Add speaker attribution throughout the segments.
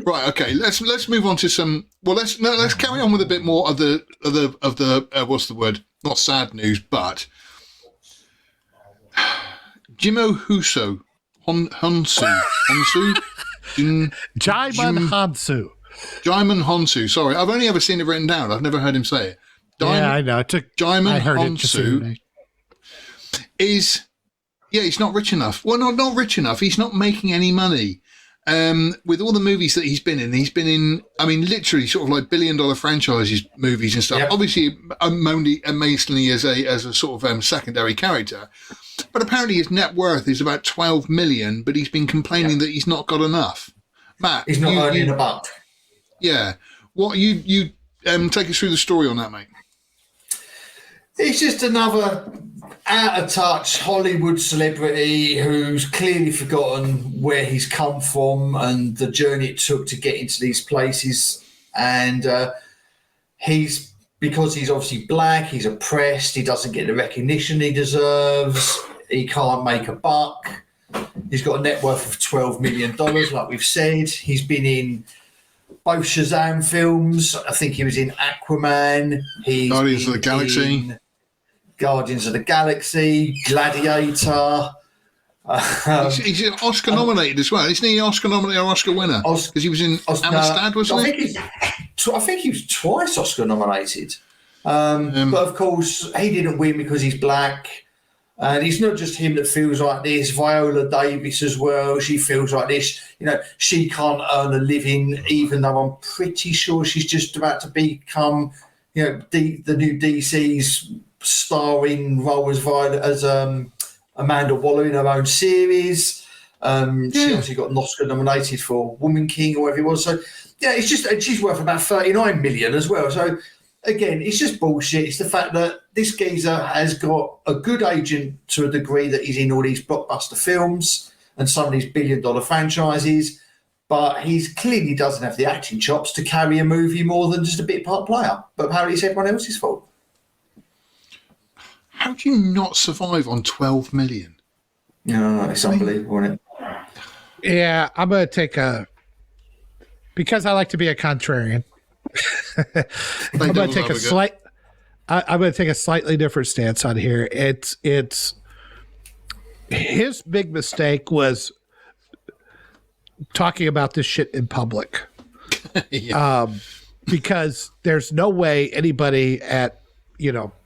Speaker 1: Right. Okay. Let's move on to some. Well, let's carry on with a bit more of the what's the word? Not sad news, but Jimo Huso, Honsou,
Speaker 2: Djimon Honsou.
Speaker 1: Djimon Honsou. Sorry, I've only ever seen it written down. I've never heard him say it.
Speaker 2: I know.
Speaker 1: Djimon Honsou is. Yeah, he's not rich enough. Well, not rich enough. He's not making any money. With all the movies that he's been in, I mean, literally sort of like billion-dollar franchises, movies and stuff. Yep. Obviously, amazingly as a sort of secondary character, but apparently his net worth is about 12 million. But he's been complaining that he's not got enough. Matt,
Speaker 3: he's not earning a buck.
Speaker 1: Yeah, what you take us through the story on that, mate?
Speaker 3: It's just another out-of-touch Hollywood celebrity who's clearly forgotten where he's come from and the journey it took to get into these places. And because he's obviously black, he's oppressed, he doesn't get the recognition he deserves, he can't make a buck. He's got a net worth of $12 million, like we've said. He's been in both Shazam films. I think he was in Aquaman.
Speaker 1: Guardians of the Galaxy.
Speaker 3: Guardians of the Galaxy, Gladiator.
Speaker 1: He's Oscar nominated as well. Isn't he Oscar nominated or Oscar winner? Because he was in Amistad, wasn't he?
Speaker 3: I think he was twice Oscar nominated. But of course, he didn't win because he's black. And it's not just him that feels like this. Viola Davis as well. She feels like this. You know, she can't earn a living, even though I'm pretty sure she's just about to become, you know, the new DC's starring role as Amanda Waller in her own series. She obviously got Oscar nominated for Woman King or whatever it was. So yeah, it's just, and she's worth about 39 million as well. So again, it's just bullshit. It's the fact that this geezer has got a good agent to a degree that he's in all these blockbuster films and some of these billion-dollar franchises, but he clearly doesn't have the acting chops to carry a movie more than just a bit part player. But apparently it's everyone else's fault.
Speaker 1: How do you not survive on 12 million?
Speaker 3: No, it's unbelievable, isn't it?
Speaker 2: Yeah, I'm going to take because I like to be a contrarian. I'm going to take I'm going to take a slightly different stance on here. It's his big mistake was talking about this shit in public. Because there's no way anybody at,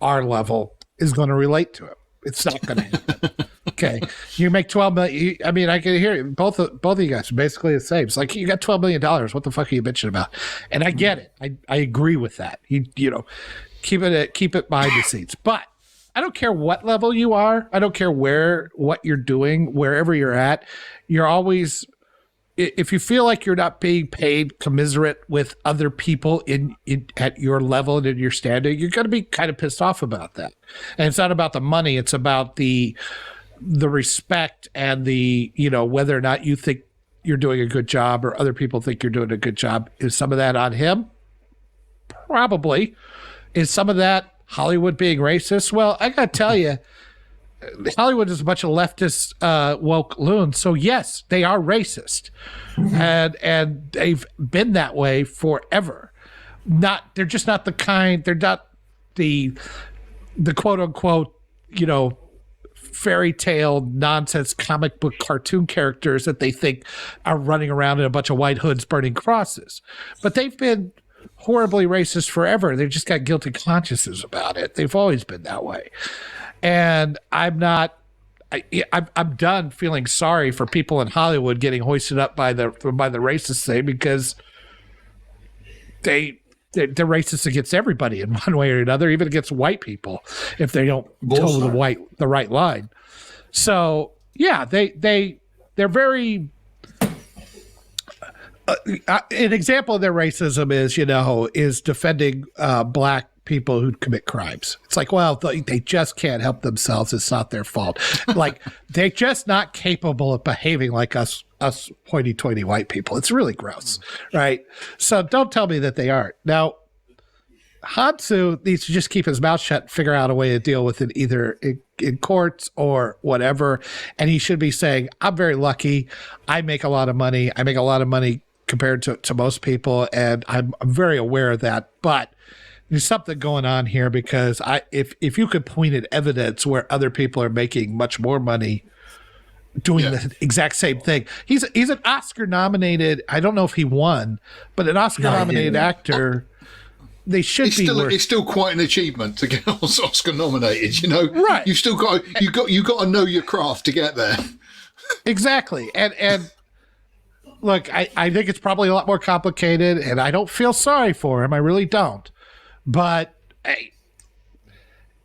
Speaker 2: our level is going to relate to it. It's not going to happen. Okay. You make 12 million. I mean, I can hear it. Both of you guys are basically the same. It's like, you got $12 million. What the fuck are you bitching about? And I get it. I agree with that. Keep it behind the scenes. But I don't care what level you are. I don't care what you're doing, wherever you're at. You're always, if you feel like you're not being paid commiserate with other people at your level and in your standing, you're going to be kind of pissed off about that. And it's not about the money. It's about the respect and the, whether or not you think you're doing a good job or other people think you're doing a good job. Is some of that on him? Probably. Is some of that Hollywood being racist? Well, I got to tell you, Hollywood is a bunch of leftist woke loons. So yes, they are racist, and they've been that way forever. They're just not the kind. They're not the quote unquote fairy tale nonsense comic book cartoon characters that they think are running around in a bunch of white hoods burning crosses. But they've been horribly racist forever. They've just got guilty consciences about it. They've always been that way. And I'm done feeling sorry for people in Hollywood getting hoisted up by the racist thing, because they're racist against everybody in one way or another, even against white people if they don't toe the right line. So yeah, they're very. An example of their racism is defending black people who commit crimes. It's like, well, they just can't help themselves. It's not their fault. Like, they're just not capable of behaving like us hoity-toity white people. It's really gross, right? So don't tell me that they aren't. Now, Honsou needs to just keep his mouth shut and figure out a way to deal with it, either in courts or whatever. And he should be saying, I'm very lucky. I make a lot of money. I make a lot of money compared to most people, and I'm very aware of that. But there's something going on here, because if you could point at evidence where other people are making much more money doing the exact same thing. He's an Oscar nominated. I don't know if he won, but an Oscar nominated actor. They should be.
Speaker 1: It's still quite an achievement to get Oscar nominated. You know,
Speaker 2: right?
Speaker 1: You've still got to know your craft to get there.
Speaker 2: Exactly, and look, I think it's probably a lot more complicated, and I don't feel sorry for him. I really don't. But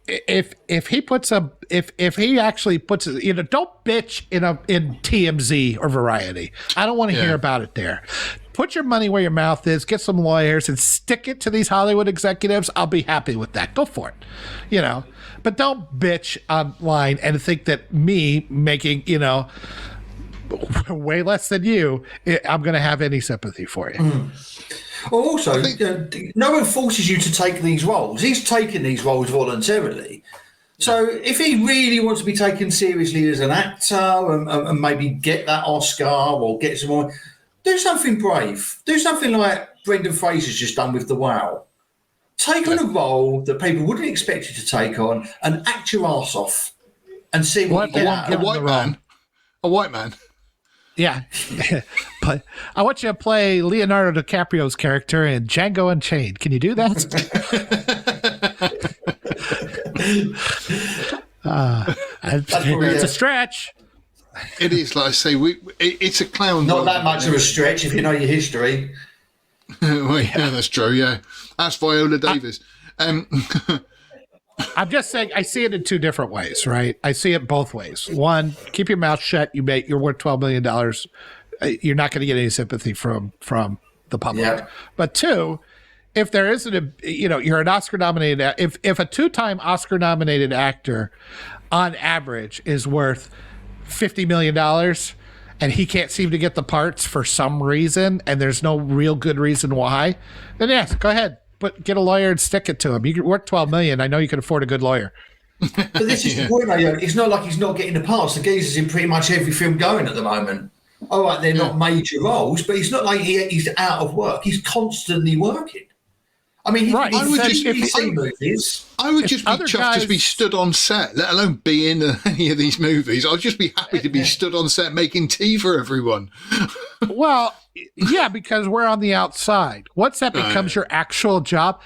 Speaker 2: if he puts if he actually puts don't bitch in TMZ or Variety. I don't want to hear about it there. Put your money where your mouth is. Get some lawyers and stick it to these Hollywood executives. I'll be happy with that. Go for it. But don't bitch online and think that me making way less than you, I'm going to have any sympathy for you.
Speaker 3: Well, also, no one forces you to take these roles. He's taken these roles voluntarily. So if he really wants to be taken seriously as an actor and maybe get that Oscar or get some more, do something brave. Do something like Brendan Fraser's just done with The Wow. Take on a role that people wouldn't expect you to take on and act your ass off and see what you get out of it.
Speaker 1: A white man.
Speaker 2: Yeah. But I want you to play Leonardo DiCaprio's character in Django Unchained. Can you do that? It's a stretch.
Speaker 1: It is, like I say, it's a clown.
Speaker 3: Not that much of a stretch if you know your history.
Speaker 1: Well, yeah, that's true, yeah. That's Viola Davis.
Speaker 2: I'm just saying, I see it in two different ways, right? I see it both ways. One, keep your mouth shut. You're worth $12 million. You're not going to get any sympathy from the public. Yeah. But two, if there isn't you're an Oscar nominated, if a two-time Oscar nominated actor on average is worth $50 million and he can't seem to get the parts for some reason and there's no real good reason why, then yes, go ahead. But get a lawyer and stick it to him. You can work $12 million. I know you can afford a good lawyer.
Speaker 3: But this is the point, it's not like he's not getting the parts. The geezer's in pretty much every film going at the moment. All right, they're not major roles, but it's not like he's out of work. He's constantly working. I mean,
Speaker 2: right.
Speaker 1: I would just be
Speaker 2: chuffed
Speaker 1: to be stood on set, let alone be in any of these movies. I'd just be happy to be stood on set making tea for everyone.
Speaker 2: Well, yeah, because we're on the outside. Once that becomes your actual job,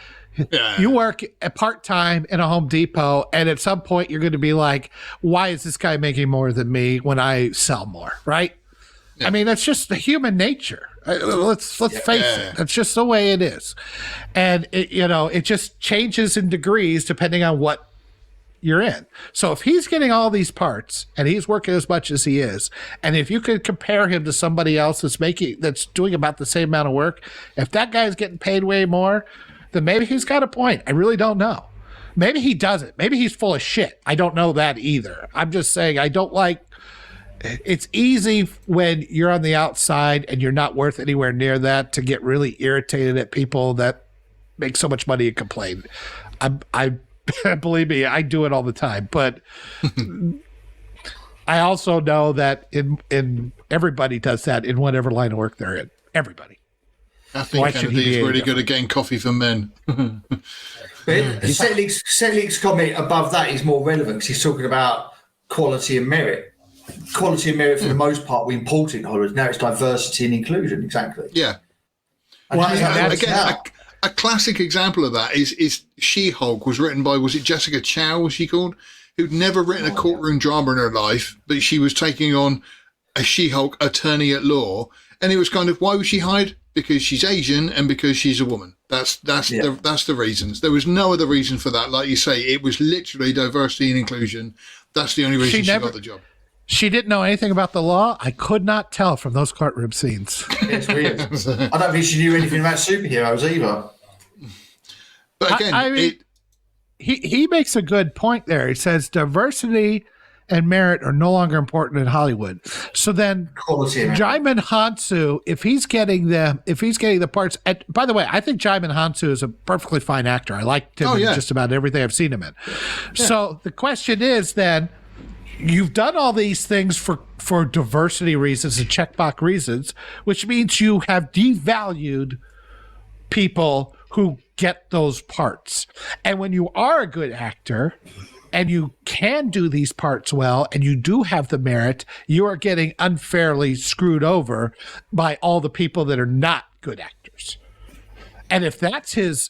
Speaker 2: you work part-time in a Home Depot, and at some point you're going to be like, why is this guy making more than me when I sell more, right? Yeah. I mean, that's just the human nature. Let's face it. That's just the way it is. And, it just changes in degrees depending on what you're in. So if he's getting all these parts and he's working as much as he is, and if you could compare him to somebody else that's doing about the same amount of work, if that guy's getting paid way more, then maybe he's got a point. I really don't know. Maybe he doesn't. Maybe he's full of shit. I don't know that either. I'm just saying it's easy when you're on the outside and you're not worth anywhere near that to get really irritated at people that make so much money and complain. I believe me, I do it all the time. But I also know that in everybody does that in whatever line of work they're in. Everybody.
Speaker 1: I think Kennedy is really good at getting coffee for men.
Speaker 3: Setlick's comment above that is more relevant because he's talking about quality and merit. Quality and merit, for the most part, we import in Hollywood. Now it's diversity and inclusion, exactly.
Speaker 1: Yeah. A classic example of that is She-Hulk was written by, was it Jessica Chow, was she called? Who'd never written a courtroom drama in her life, but she was taking on a She-Hulk attorney at law. And it was kind of, why was she hired? Because she's Asian and because she's a woman. That's the reasons. There was no other reason for that. Like you say, it was literally diversity and inclusion. That's the only reason she got the job.
Speaker 2: She didn't know anything about the law. I could not tell from those courtroom scenes.
Speaker 3: It's weird. I don't think she knew anything about superheroes either.
Speaker 1: But again,
Speaker 2: he makes a good point there. He says diversity and merit are no longer important in Hollywood. So then Djimon Honsou, if he's getting the parts, and by the way, I think Djimon Honsou is a perfectly fine actor. I liked him in just about everything I've seen him in. Yeah. So the question is then, you've done all these things for diversity reasons and checkbox reasons, which means you have devalued people who get those parts. And when you are a good actor and you can do these parts well and you do have the merit, you are getting unfairly screwed over by all the people that are not good actors. And if that's his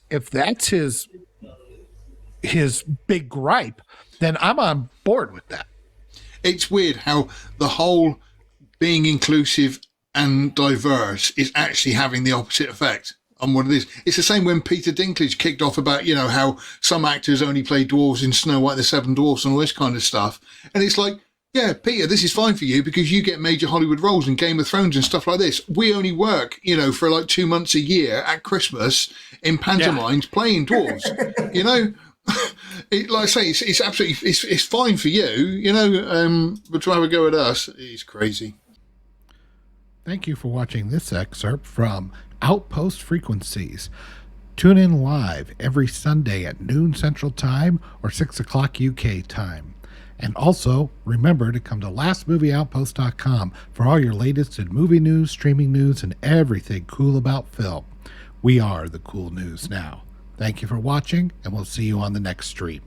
Speaker 2: big gripe, then I'm on board with that.
Speaker 1: It's weird how the whole being inclusive and diverse is actually having the opposite effect on what it is. It's the same when Peter Dinklage kicked off about, you know, how some actors only play dwarves in Snow White and the Seven Dwarfs and all this kind of stuff. And it's like, yeah, Peter, this is fine for you because you get major Hollywood roles in Game of Thrones and stuff like this. We only work, you know, for like 2 months a year at Christmas in pantomimes playing dwarves, you know? Like I say, it's absolutely, it's fine for you, you know, but to have a go at us is crazy.
Speaker 2: Thank you for watching this excerpt from Outpost Frequencies. Tune in live every Sunday at noon Central Time or 6 o'clock UK time. And also, remember to come to lastmovieoutpost.com for all your latest in movie news, streaming news, and everything cool about film. We are the cool news now. Thank you for watching, and we'll see you on the next stream.